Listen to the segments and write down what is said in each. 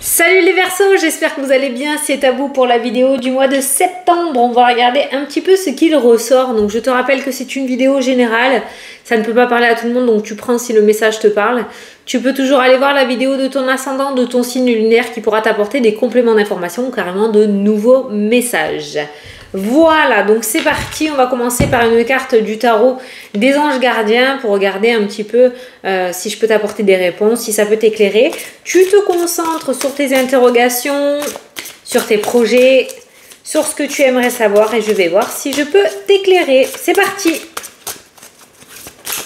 Salut les Verseaux, j'espère que vous allez bien, c'est à vous pour la vidéo du mois de septembre. On va regarder un petit peu ce qu'il ressort. Donc je te rappelle que c'est une vidéo générale, ça ne peut pas parler à tout le monde, donc tu prends si le message te parle. Tu peux toujours aller voir la vidéo de ton ascendant, de ton signe lunaire qui pourra t'apporter des compléments d'information ou carrément de nouveaux messages. Voilà, donc c'est parti, on va commencer par une carte du tarot des anges gardiens pour regarder un petit peu si je peux t'apporter des réponses, si ça peut t'éclairer. Tu te concentres sur tes interrogations, sur tes projets, sur ce que tu aimerais savoir et je vais voir si je peux t'éclairer. C'est parti,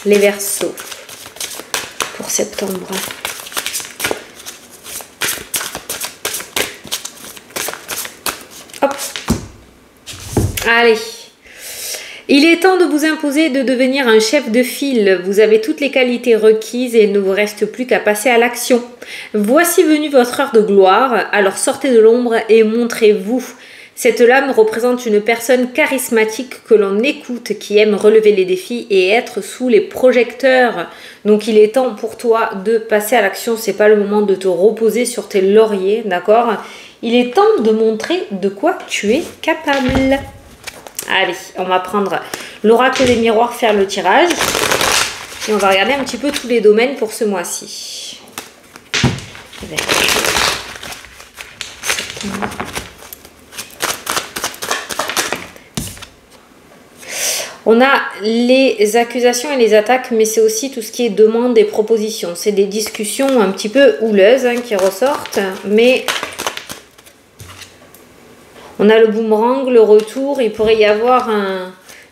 les Verseaux pour septembre. Hop. Allez, il est temps de vous imposer de devenir un chef de file. Vous avez toutes les qualités requises et il ne vous reste plus qu'à passer à l'action. Voici venue votre heure de gloire, alors sortez de l'ombre et montrez-vous. Cette lame représente une personne charismatique que l'on écoute, qui aime relever les défis et être sous les projecteurs. Donc il est temps pour toi de passer à l'action, c'est pas le moment de te reposer sur tes lauriers, d'accord? Il est temps de montrer de quoi tu es capable. Allez, on va prendre l'oracle des miroirs, faire le tirage. Et on va regarder un petit peu tous les domaines pour ce mois-ci. On a les accusations et les attaques, mais c'est aussi tout ce qui est demande et propositions. C'est des discussions un petit peu houleuses qui ressortent, mais... On a le boomerang, le retour, il pourrait y avoir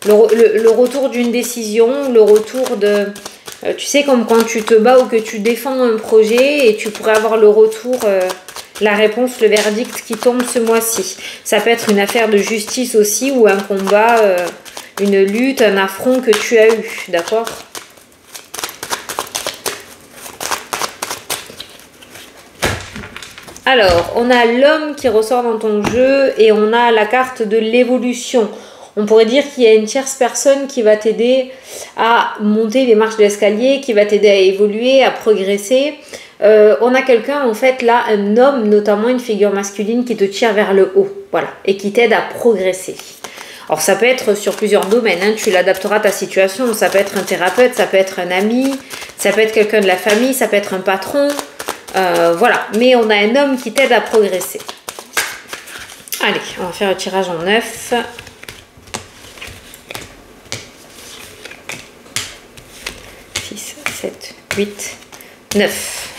le retour d'une décision, le retour de... tu sais, comme quand tu te bats ou que tu défends un projet et tu pourrais avoir le retour, la réponse, le verdict qui tombe ce mois-ci. Ça peut être une affaire de justice aussi ou un combat, une lutte, un affront que tu as eu, d'accord ? Alors, on a l'homme qui ressort dans ton jeu et on a la carte de l'évolution. On pourrait dire qu'il y a une tierce personne qui va t'aider à monter les marches de l'escalier, qui va t'aider à évoluer, à progresser. On a quelqu'un, en fait, là, un homme, notamment une figure masculine qui te tire vers le haut, voilà, et qui t'aide à progresser. Alors, ça peut être sur plusieurs domaines, tu l'adapteras à ta situation. Ça peut être un thérapeute, ça peut être un ami, ça peut être quelqu'un de la famille, ça peut être un patron. Voilà, mais on a un homme qui t'aide à progresser. Allez, on va faire le tirage en 9. Six, 7, 8, 9.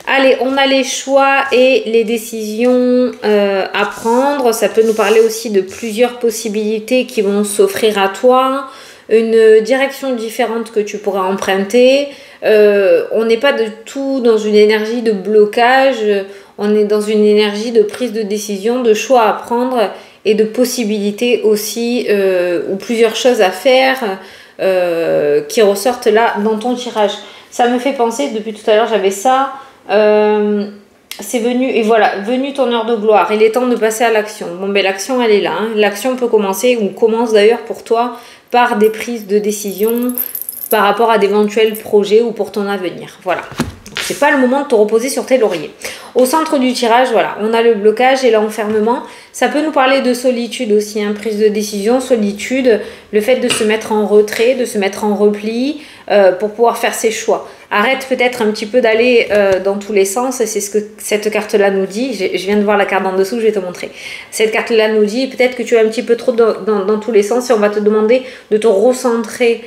Allez, on a les choix et les décisions à prendre. Ça peut nous parler aussi de plusieurs possibilités qui vont s'offrir à toi. Une direction différente que tu pourras emprunter. On n'est pas du tout dans une énergie de blocage, on est dans une énergie de prise de décision, de choix à prendre et de possibilités aussi, ou plusieurs choses à faire qui ressortent là dans ton tirage. Ça me fait penser, depuis tout à l'heure j'avais ça, c'est venu, et voilà, venu ton heure de gloire, il est temps de passer à l'action. Bon ben l'action elle est là, l'action peut commencer, ou commence d'ailleurs pour toi, par des prises de décision, par rapport à d'éventuels projets ou pour ton avenir. Voilà. C'est pas le moment de te reposer sur tes lauriers. Au centre du tirage, voilà, on a le blocage et l'enfermement. Ça peut nous parler de solitude aussi, prise de décision, solitude, le fait de se mettre en retrait, de se mettre en repli pour pouvoir faire ses choix. Arrête peut-être un petit peu d'aller dans tous les sens, et c'est ce que cette carte-là nous dit. Je viens de voir la carte en dessous, je vais te montrer. Cette carte-là nous dit peut-être que tu es un petit peu trop dans tous les sens et on va te demander de te recentrer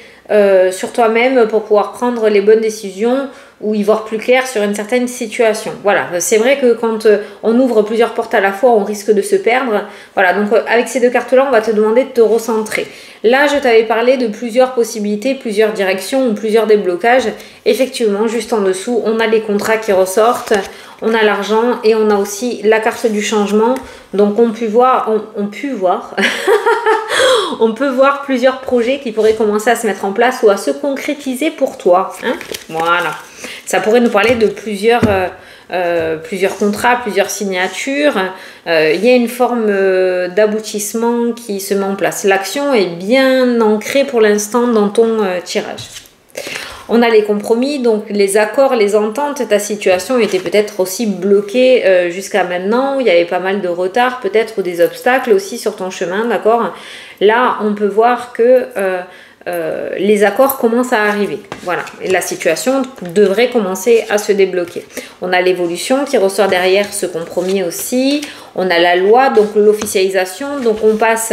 sur toi-même pour pouvoir prendre les bonnes décisions ou y voir plus clair sur une certaine situation. Voilà, c'est vrai que quand on ouvre plusieurs portes à la fois, on risque de se perdre. Voilà, donc avec ces deux cartes-là, on va te demander de te recentrer. Là, je t'avais parlé de plusieurs possibilités, plusieurs directions ou plusieurs déblocages. Effectivement, juste en dessous, on a les contrats qui ressortent, on a l'argent et on a aussi la carte du changement. Donc on peut voir, on peut voir plusieurs projets qui pourraient commencer à se mettre en place ou à se concrétiser pour toi. Voilà. Ça pourrait nous parler de plusieurs contrats, plusieurs signatures. Il y a une forme d'aboutissement qui se met en place. L'action est bien ancrée pour l'instant dans ton tirage. On a les compromis, donc les accords, les ententes. Ta situation était peut-être aussi bloquée jusqu'à maintenant. Il y avait pas mal de retard peut-être ou des obstacles aussi sur ton chemin, d'accord? Là, on peut voir que les accords commencent à arriver. Voilà, et la situation devrait commencer à se débloquer. On a l'évolution qui ressort derrière ce compromis aussi. On a la loi, donc l'officialisation. Donc on passe...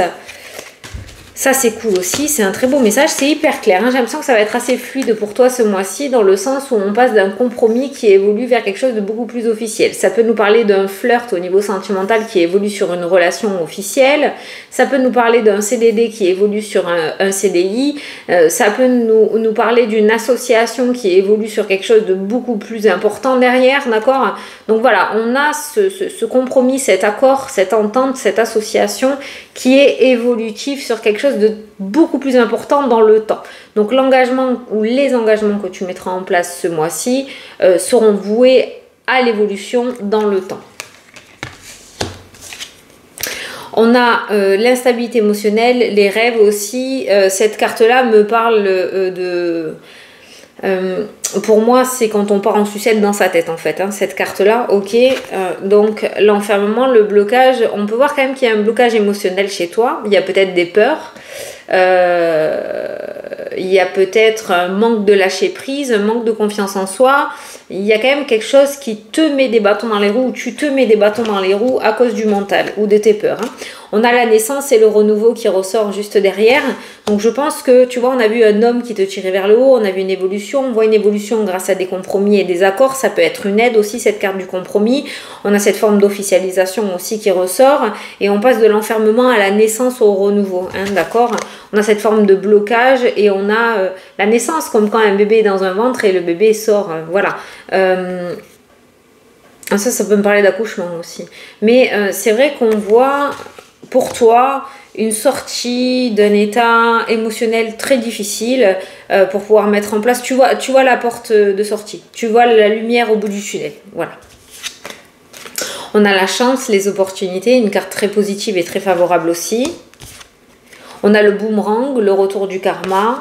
Ça, c'est cool aussi, c'est un très beau message, c'est hyper clair. Hein. J'ai l'impression que ça va être assez fluide pour toi ce mois-ci, dans le sens où on passe d'un compromis qui évolue vers quelque chose de beaucoup plus officiel. Ça peut nous parler d'un flirt au niveau sentimental qui évolue sur une relation officielle. Ça peut nous parler d'un CDD qui évolue sur un CDI. Ça peut nous parler d'une association qui évolue sur quelque chose de beaucoup plus important derrière, d'accord? Donc voilà, on a ce compromis, cet accord, cette entente, cette association qui est évolutif sur quelque chose de beaucoup plus important dans le temps. Donc l'engagement ou les engagements que tu mettras en place ce mois-ci seront voués à l'évolution dans le temps. On a l'instabilité émotionnelle, les rêves aussi. Cette carte-là me parle de... pour moi, c'est quand on part en sucette dans sa tête en fait, hein, cette carte-là, ok. Donc l'enfermement, le blocage, on peut voir quand même qu'il y a un blocage émotionnel chez toi. Il y a peut-être des peurs, il y a peut-être un manque de lâcher prise, un manque de confiance en soi. Il y a quand même quelque chose qui te met des bâtons dans les roues, ou tu te mets des bâtons dans les roues à cause du mental ou de tes peurs. Hein. On a la naissance et le renouveau qui ressort juste derrière. Donc je pense que, tu vois, on a vu un homme qui te tirait vers le haut, on a vu une évolution, on voit une évolution grâce à des compromis et des accords. Ça peut être une aide aussi, cette carte du compromis. On a cette forme d'officialisation aussi qui ressort. Et on passe de l'enfermement à la naissance au renouveau, hein, d'accord? On a cette forme de blocage et on a la naissance, comme quand un bébé est dans un ventre et le bébé sort, voilà. Ça peut me parler d'accouchement aussi. Mais c'est vrai qu'on voit pour toi une sortie d'un état émotionnel très difficile pour pouvoir mettre en place. Tu vois la porte de sortie. Tu vois la lumière au bout du tunnel. Voilà. On a la chance, les opportunités, une carte très positive et très favorable aussi. On a le boomerang, le retour du karma,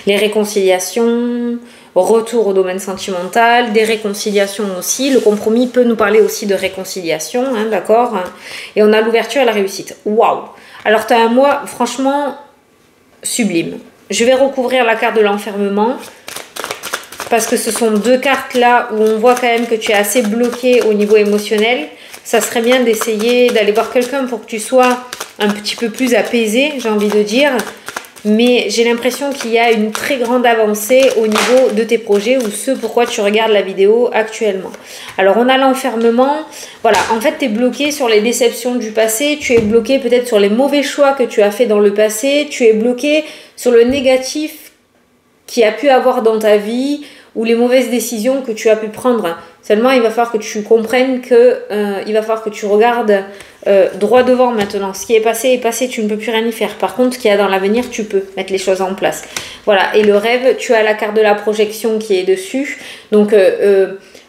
les réconciliations, retour au domaine sentimental, des réconciliations aussi. Le compromis peut nous parler aussi de réconciliation, hein, d'accord? Et on a l'ouverture à la réussite. Waouh! Alors, tu as un mois franchement sublime. Je vais recouvrir la carte de l'enfermement parce que ce sont deux cartes là où on voit quand même que tu es assez bloqué au niveau émotionnel. Ça serait bien d'essayer d'aller voir quelqu'un pour que tu sois un petit peu plus apaisé, j'ai envie de dire. Mais j'ai l'impression qu'il y a une très grande avancée au niveau de tes projets ou ce pourquoi tu regardes la vidéo actuellement. Alors on a l'enfermement, voilà, en fait tu es bloqué sur les déceptions du passé, tu es bloqué peut-être sur les mauvais choix que tu as fait dans le passé, tu es bloqué sur le négatif qu'il y a pu avoir dans ta vie ou les mauvaises décisions que tu as pu prendre. Seulement, il va falloir que tu comprennes que il va falloir que tu regardes droit devant maintenant. Ce qui est passé, tu ne peux plus rien y faire. Par contre, ce qu'il y a dans l'avenir, tu peux mettre les choses en place. Voilà, et le rêve, tu as la carte de la projection qui est dessus. Donc,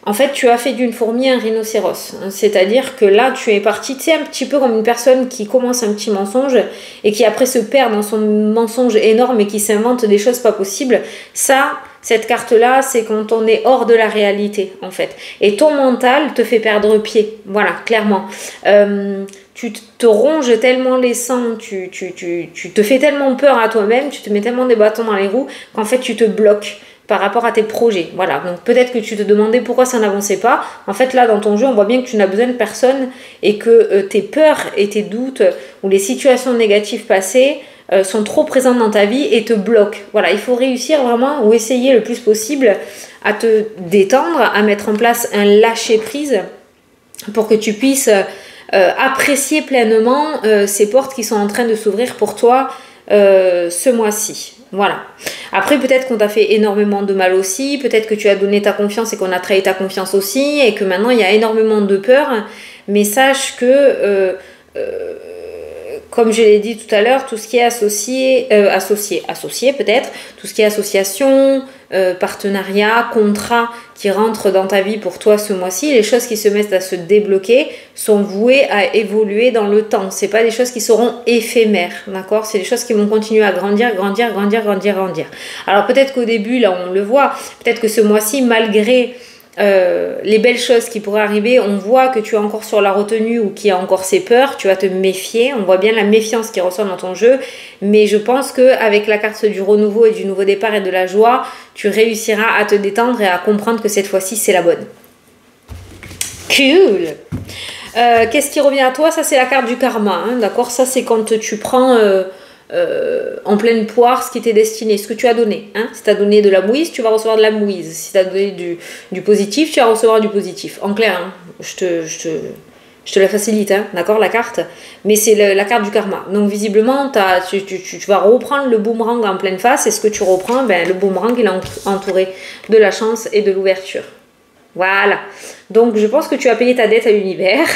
en fait, tu as fait d'une fourmi un rhinocéros. C'est-à-dire que là, tu es parti, tu sais, un petit peu comme une personne qui commence un petit mensonge et qui après se perd dans son mensonge énorme et qui s'invente des choses pas possibles. Ça... Cette carte-là, c'est quand on est hors de la réalité, en fait. Et ton mental te fait perdre pied. Voilà, clairement. Tu te ronges tellement les sangs, tu te fais tellement peur à toi-même, tu te mets tellement des bâtons dans les roues, qu'en fait, tu te bloques par rapport à tes projets. Voilà, donc peut-être que tu te demandais pourquoi ça n'avançait pas. En fait, là, dans ton jeu, on voit bien que tu n'as besoin de personne et que tes peurs et tes doutes ou les situations négatives passées sont trop présentes dans ta vie et te bloquent. Voilà, il faut réussir vraiment ou essayer le plus possible à te détendre, à mettre en place un lâcher-prise pour que tu puisses apprécier pleinement ces portes qui sont en train de s'ouvrir pour toi ce mois-ci. Voilà. Après, peut-être qu'on t'a fait énormément de mal aussi, peut-être que tu as donné ta confiance et qu'on a trahi ta confiance aussi, et que maintenant il y a énormément de peur, mais sache que comme je l'ai dit tout à l'heure, tout ce qui est associé peut-être, tout ce qui est association, partenariats, contrats qui rentrent dans ta vie pour toi ce mois-ci, les choses qui se mettent à se débloquer sont vouées à évoluer dans le temps. C'est pas des choses qui seront éphémères, d'accord? C'est des choses qui vont continuer à grandir, grandir, grandir, grandir, grandir. Alors peut-être qu'au début, là on le voit, peut-être que ce mois-ci, malgré les belles choses qui pourraient arriver, on voit que tu es encore sur la retenue ou qu'il y a encore ces peurs, tu vas te méfier, on voit bien la méfiance qui ressort dans ton jeu, mais je pense qu'avec la carte du renouveau et du nouveau départ et de la joie, tu réussiras à te détendre et à comprendre que cette fois-ci c'est la bonne. Cool. Qu'est-ce qui revient à toi? Ça c'est la carte du karma, hein, d'accord? Ça c'est quand tu prends en pleine poire ce qui t'est destiné, ce que tu as donné, hein. Si tu as donné de la mouise, tu vas recevoir de la mouise. Si tu as donné du positif, tu vas recevoir du positif. En clair, hein, je te la facilite, hein, d'accord, la carte, mais c'est la carte du karma. Donc visiblement, tu vas reprendre le boomerang en pleine face, et ce que tu reprends, ben, le boomerang il est entouré de la chance et de l'ouverture. Voilà, donc je pense que tu as payé ta dette à l'univers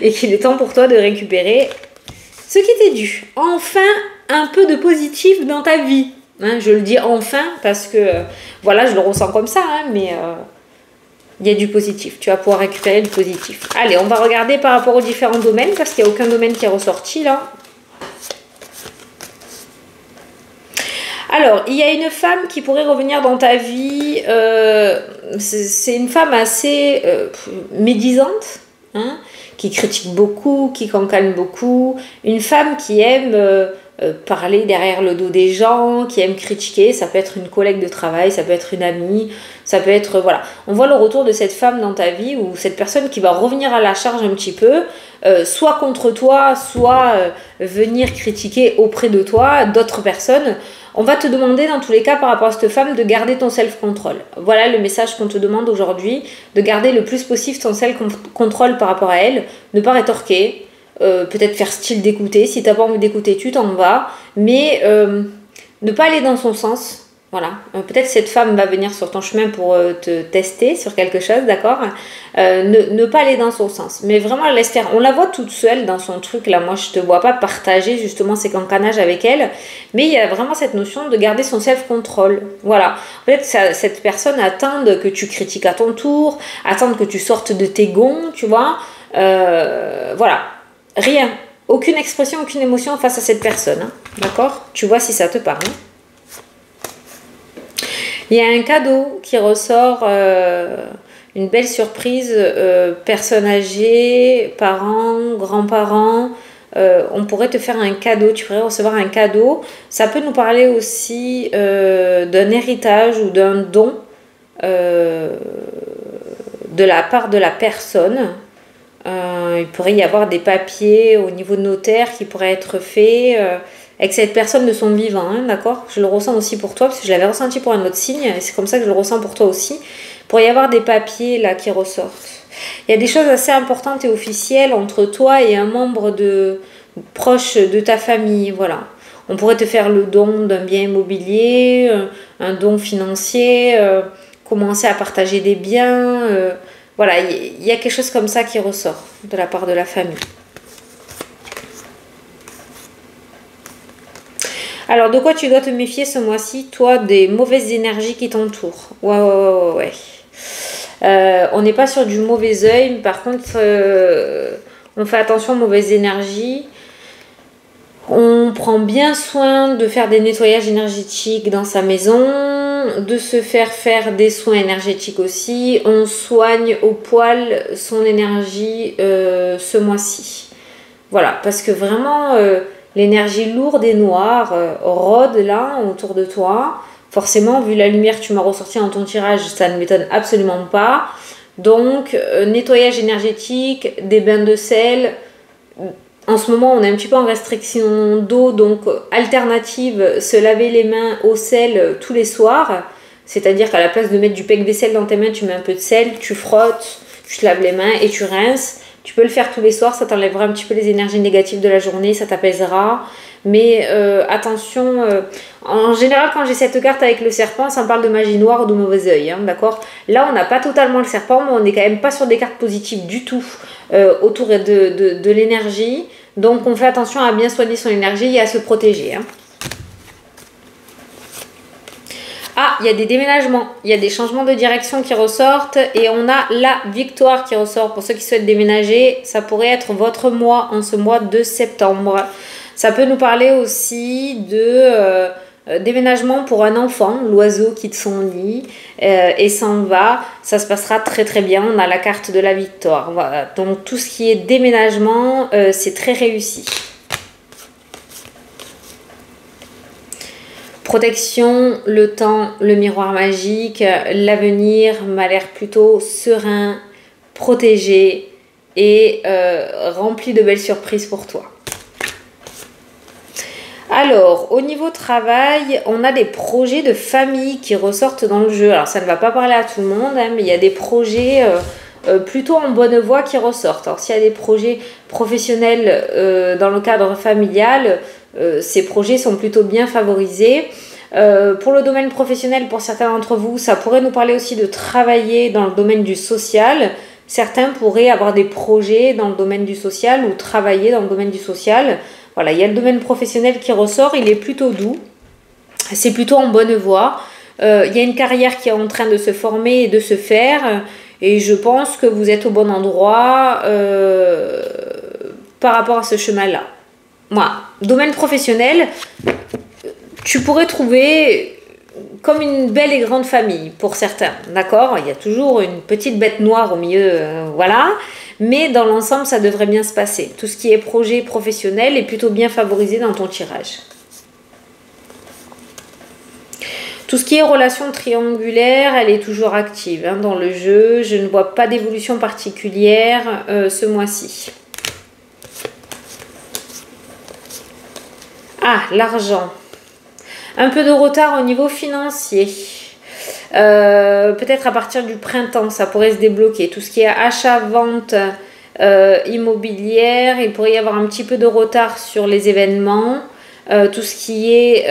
et qu'il est temps pour toi de récupérer ce qui t'est dû. Enfin, un peu de positif dans ta vie. Hein, je le dis enfin parce que, voilà, je le ressens comme ça, hein, mais il y a du positif. Tu vas pouvoir récupérer du positif. Allez, on va regarder par rapport aux différents domaines parce qu'il n'y a aucun domaine qui est ressorti là. Alors, il y a une femme qui pourrait revenir dans ta vie. C'est une femme assez médisante, hein, qui critique beaucoup, qui cancane beaucoup, une femme qui aime parler derrière le dos des gens, qui aime critiquer, ça peut être une collègue de travail, ça peut être une amie, ça peut être, voilà. On voit le retour de cette femme dans ta vie ou cette personne qui va revenir à la charge un petit peu, soit contre toi, soit venir critiquer auprès de toi d'autres personnes. On va te demander dans tous les cas par rapport à cette femme de garder ton self-control. Voilà le message qu'on te demande aujourd'hui, de garder le plus possible ton self-control par rapport à elle, ne pas rétorquer, peut-être faire style d'écouter, si tu n'as pas envie d'écouter tu t'en vas, mais ne pas aller dans son sens. Voilà, peut-être cette femme va venir sur ton chemin pour te tester sur quelque chose, d'accord, ne pas aller dans son sens, mais vraiment laisse faire. On la voit toute seule dans son truc, là, moi je te vois pas partager justement ces cancanages avec elle, mais il y a vraiment cette notion de garder son self-control, voilà. Peut-être cette personne attend que tu critiques à ton tour, attend que tu sortes de tes gonds, tu vois, voilà, rien, aucune expression, aucune émotion face à cette personne, hein, d'accord, tu vois si ça te parle, hein. Il y a un cadeau qui ressort, une belle surprise, personnes âgées, parents, grands-parents, on pourrait te faire un cadeau, tu pourrais recevoir un cadeau. Ça peut nous parler aussi d'un héritage ou d'un don de la part de la personne. Il pourrait y avoir des papiers au niveau de notaire qui pourraient être faits avec cette personne de son vivant, hein, d'accord? Je le ressens aussi pour toi, parce que je l'avais ressenti pour un autre signe, et c'est comme ça que je le ressens pour toi aussi. Il pourrait y avoir des papiers là qui ressortent. Il y a des choses assez importantes et officielles entre toi et un membre proche de ta famille, voilà. On pourrait te faire le don d'un bien immobilier, un don financier, commencer à partager des biens, voilà, il y a quelque chose comme ça qui ressort de la part de la famille. Alors, de quoi tu dois te méfier ce mois-ci, toi, des mauvaises énergies qui t'entourent? Ouais. On n'est pas sur du mauvais œil, mais par contre, on fait attention aux mauvaises énergies. On prend bien soin de faire des nettoyages énergétiques dans sa maison, de se faire des soins énergétiques aussi. On soigne au poil son énergie ce mois-ci. Voilà, parce que vraiment... l'énergie lourde et noire rôde là autour de toi. Forcément, vu la lumière que tu m'as ressortie dans ton tirage, ça ne m'étonne absolument pas. Donc, nettoyage énergétique, des bains de sel. En ce moment, on est un petit peu en restriction d'eau, donc alternative, se laver les mains au sel tous les soirs. C'est-à-dire qu'à la place de mettre du pec-vaisselle dans tes mains, tu mets un peu de sel, tu frottes, tu te laves les mains et tu rinces. Tu peux le faire tous les soirs, ça t'enlèvera un petit peu les énergies négatives de la journée, ça t'apaisera. Mais attention, en général quand j'ai cette carte avec le serpent, ça me parle de magie noire ou de mauvais œil, hein, d'accord? Là on n'a pas totalement le serpent, mais on n'est quand même pas sur des cartes positives du tout autour de l'énergie. Donc on fait attention à bien soigner son énergie et à se protéger, hein. Ah, il y a des déménagements, il y a des changements de direction qui ressortent et on a la victoire qui ressort. Pour ceux qui souhaitent déménager, ça pourrait être votre mois en ce mois de septembre. Ça peut nous parler aussi de déménagement pour un enfant, l'oiseau quitte son lit et s'en va. Ça se passera très très bien, on a la carte de la victoire. Voilà. Donc tout ce qui est déménagement, c'est très réussi. Protection, le temps, le miroir magique, l'avenir m'a l'air plutôt serein, protégé et rempli de belles surprises pour toi. Alors, au niveau travail, on a des projets de famille qui ressortent dans le jeu. Alors, ça ne va pas parler à tout le monde, hein, mais il y a des projets plutôt en bonne voie qui ressortent. Alors, s'il y a des projets professionnels dans le cadre familial, ces projets sont plutôt bien favorisés. Pour le domaine professionnel, pour certains d'entre vous, ça pourrait nous parler aussi de travailler dans le domaine du social. Certains pourraient avoir des projets dans le domaine du social ou travailler dans le domaine du social. Voilà, il y a le domaine professionnel qui ressort, il est plutôt doux. C'est plutôt en bonne voie. Il y a une carrière qui est en train de se former et de se faire. Et je pense que vous êtes au bon endroit par rapport à ce chemin-là. Voilà. Domaine professionnel, tu pourrais trouver comme une belle et grande famille pour certains, d'accord? Il y a toujours une petite bête noire au milieu, voilà. Mais dans l'ensemble, ça devrait bien se passer. Tout ce qui est projet professionnel est plutôt bien favorisé dans ton tirage. Tout ce qui est relation triangulaire, elle est toujours active hein, dans le jeu. Je ne vois pas d'évolution particulière ce mois-ci. Ah, l'argent. Un peu de retard au niveau financier. Peut-être à partir du printemps, ça pourrait se débloquer. Tout ce qui est achat-vente immobilière, il pourrait y avoir un petit peu de retard sur les événements. Tout ce qui est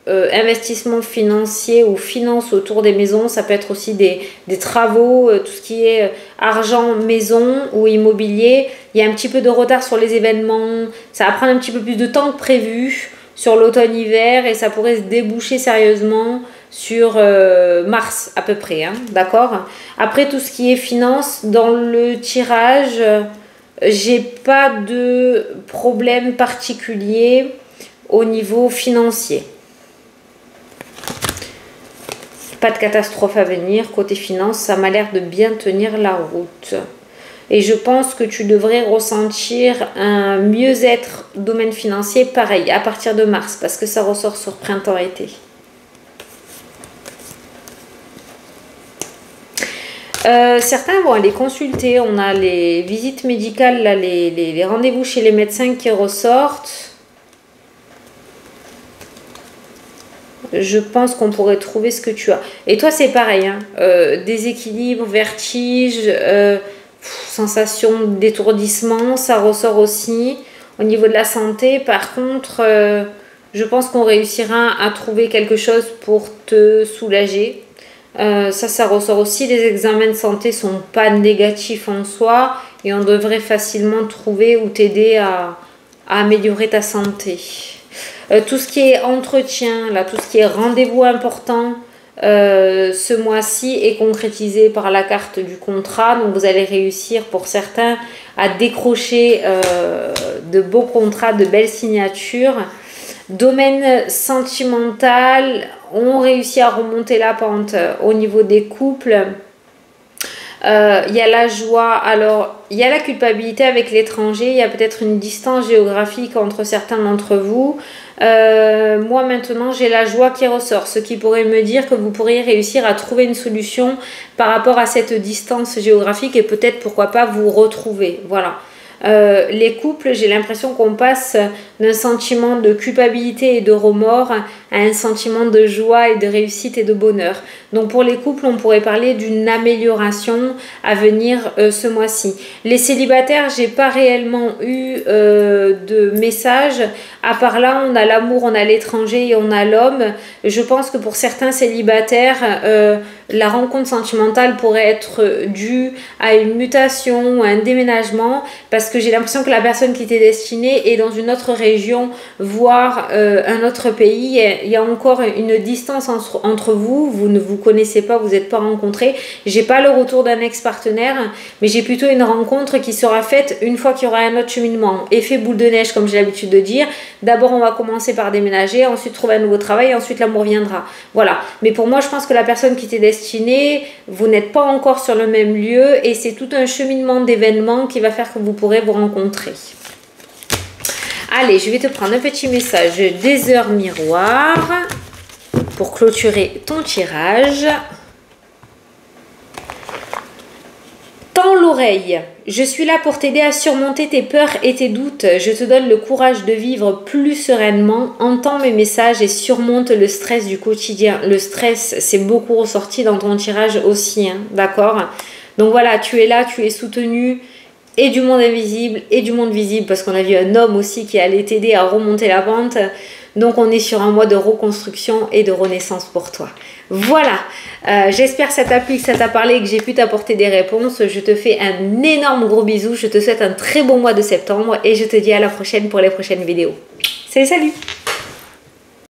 investissement financier ou finance autour des maisons, ça peut être aussi des travaux, tout ce qui est argent, maison ou immobilier. Il y a un petit peu de retard sur les événements. Ça va prendre un petit peu plus de temps que prévu sur l'automne-hiver et ça pourrait se déboucher sérieusement sur mars à peu près, hein, d'accord? Après tout ce qui est finance, dans le tirage, j'ai pas de problème particulier au niveau financier. Pas de catastrophe à venir. Côté finance, ça m'a l'air de bien tenir la route. Et je pense que tu devrais ressentir un mieux-être domaine financier pareil à partir de mars parce que ça ressort sur printemps-été. Certains vont aller consulter. On a les visites médicales, là, les rendez-vous chez les médecins qui ressortent. Je pense qu'on pourrait trouver ce que tu as. Et toi, c'est pareil. Hein, déséquilibre, vertige, sensation d'étourdissement, ça ressort aussi. Au niveau de la santé, par contre, je pense qu'on réussira à trouver quelque chose pour te soulager. Ça ressort aussi. Les examens de santé sont pas négatifs en soi et on devrait facilement trouver ou t'aider à améliorer ta santé. Tout ce qui est entretien, là, tout ce qui est rendez-vous important ce mois-ci est concrétisé par la carte du contrat. Donc vous allez réussir pour certains à décrocher de beaux contrats, de belles signatures. Domaine sentimental, on réussit à remonter la pente au niveau des couples. Il y a la joie, alors il y a la culpabilité avec l'étranger, il y a peut-être une distance géographique entre certains d'entre vous. Moi maintenant j'ai la joie qui ressort, ce qui pourrait me dire que vous pourriez réussir à trouver une solution par rapport à cette distance géographique et peut-être pourquoi pas vous retrouver, voilà. Les couples, j'ai l'impression qu'on passe d'un sentiment de culpabilité et de remords à un sentiment de joie et de réussite et de bonheur. Donc pour les couples, on pourrait parler d'une amélioration à venir ce mois-ci. Les célibataires, j'ai pas réellement eu de message. À part là, on a l'amour, on a l'étranger et on a l'homme. Je pense que pour certains célibataires, la rencontre sentimentale pourrait être due à une mutation ou à un déménagement parce que j'ai l'impression que la personne qui t'est destinée est dans une autre région, voire un autre pays il y a encore une distance entre vous. Vous ne vous connaissez pas, vous n'êtes pas rencontrés. J'ai pas le retour d'un ex-partenaire, mais j'ai plutôt une rencontre qui sera faite une fois qu'il y aura un autre cheminement. Effet boule de neige, comme j'ai l'habitude de dire. D'abord, on va commencer par déménager, ensuite trouver un nouveau travail, et ensuite l'amour viendra. Voilà. Mais pour moi, je pense que la personne qui t'est destinée, vous n'êtes pas encore sur le même lieu et c'est tout un cheminement d'événements qui va faire que vous pourrez vous rencontrer. Allez, je vais te prendre un petit message des heures miroirs pour clôturer ton tirage. Tends l'oreille. Je suis là pour t'aider à surmonter tes peurs et tes doutes. Je te donne le courage de vivre plus sereinement. Entends mes messages et surmonte le stress du quotidien. Le stress, c'est beaucoup ressorti dans ton tirage aussi, hein, d'accord? Donc voilà, tu es là, tu es soutenu. Et du monde invisible et du monde visible, parce qu'on a vu un homme aussi qui allait t'aider à remonter la pente. Donc on est sur un mois de reconstruction et de renaissance pour toi. Voilà, j'espère que ça t'a plu, que ça t'a parlé et que j'ai pu t'apporter des réponses. Je te fais un énorme gros bisou, je te souhaite un très bon mois de septembre et je te dis à la prochaine pour les prochaines vidéos. Salut, salut!